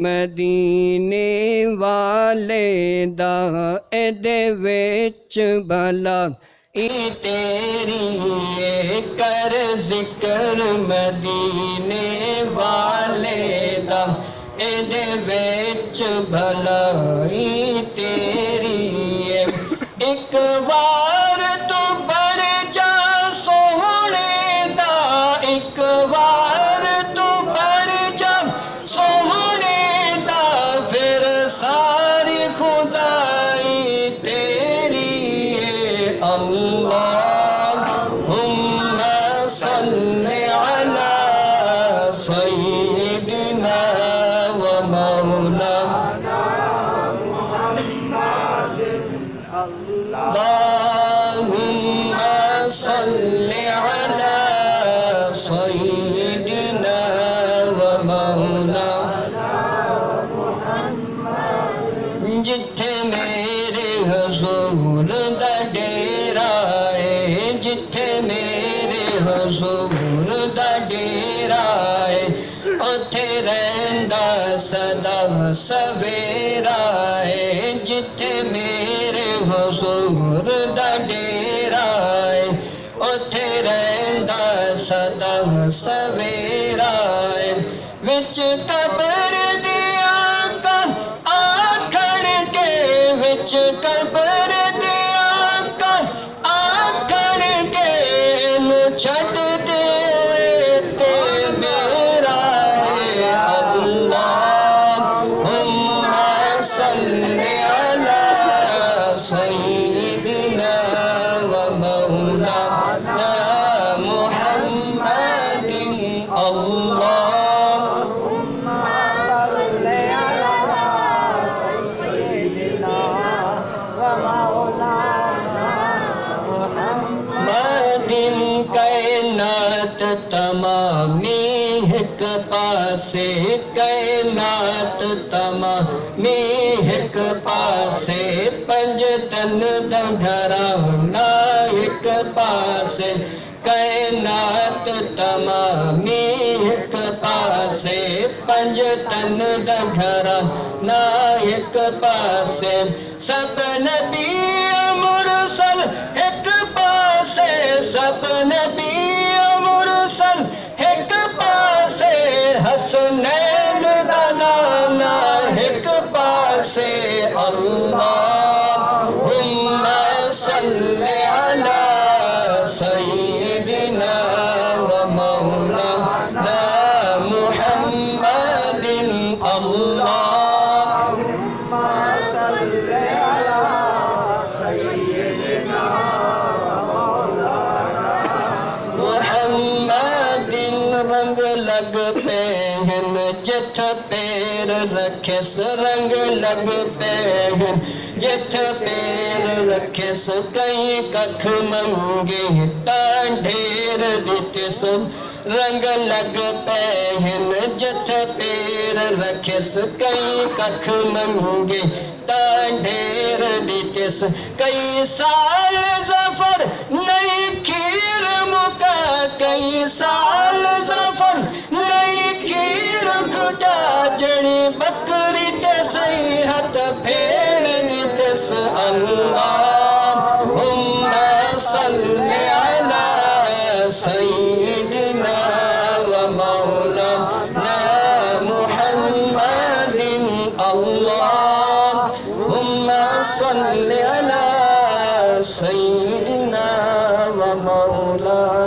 मदीने वाले दा एदे विच भला तेरी ये कर जिक्र मदीने वाले दा एदे विच भलाई तेरी है। एक बार तो बढ़ जा सोहणे दा, एक बार तो बढ़ जा सोहणे दा, फिर सारी खुदाई तेरी है। अल्लाहुम्मा सल्ली अला सय्यिदिना अल्लाहुम्मा सल्ली अला सय्यिदिना व मौलाना जिथे मेरे हुजूर दा डेरा है, जिथे मेरे हुजूर दा डेरा है, उथे रहंदा सदा सवेरा है। जिथे मेरे हुजूर दा डेरा है, उथे रहंदा सदा सवेरा है। विच कबर दिया का आखण के, विच कबर दिया का आखण के, नु छड़ दे ते मेरा है। अल्लाहुम्मा सल्ली अला सय्यिदिना व मौलाना मुहम्मदिन। अल्लाहुम्मा सल्ली अला सय्यिदिना व मौलाना मुहम्मदिन। कायनात तमामी एक पासे, कायनात तमामी एक पासे, पंज तन दा घराना एक पासे, कायनात तमामी एक पासे, पंज तन दा घराना एक पासे, सब नबी मुरसल एक पासे, सब नबी मुरसल एक पासे, हसनैन दा नाना एक पासे। अल्लाहुम्मा सल्ली अला सय्यिदिना व मौलाना मुहम्मदिन। अल्लाहुम्मा सल्ली अला सय्यिदिना व मौलाना मुहम्मदिन। रंग लग पे हैं जिथ पैर रखे, रंग लग पे हैं जिथ पैर रखे, कई कख मंगे ता ढेर दिते सो। रंग लग पे हैं जिथ पैर रखे, कई कख मंगे ता ढेर दिते सो। कई साल जफर नहीं खीर मुका, कई साल जफर नहीं खीर खुदा, जड़ी बकरी ते सही हथ फेड़ नितस। अल्लाहुम्मा सल्ली अला सय्यिदिना व मौलाना मुहम्मदिन। अल्लाहुम्मा सल्ली अला सय्यिदिना व मौलाना